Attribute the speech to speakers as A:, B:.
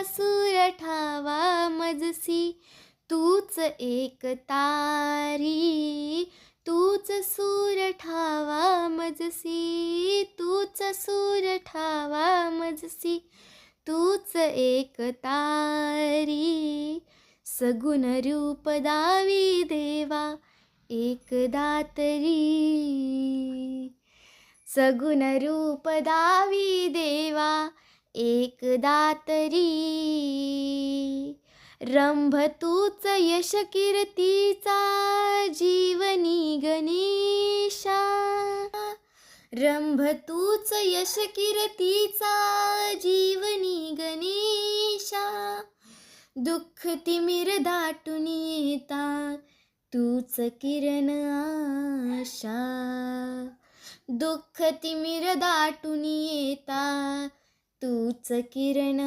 A: सूर ठावा मजसी, तूच एक तारी. तूच सूर ठावा मजसी, तूच सूर ठावा मजसी, तूच एक तारी. सगुण रूप दावी देवा एकदा तरी. सगुण रूप दावी देवा एकदा तरी. रंभ तूच यश कीर्तीचा जीवनी गणेशा. रंभ तूच यश कीर्तीचा जीवनी गणेशा. दुःख तिमिर दाटून येता तूच किरण आशा. दुःख तिमिर दाटून येता तूच किरण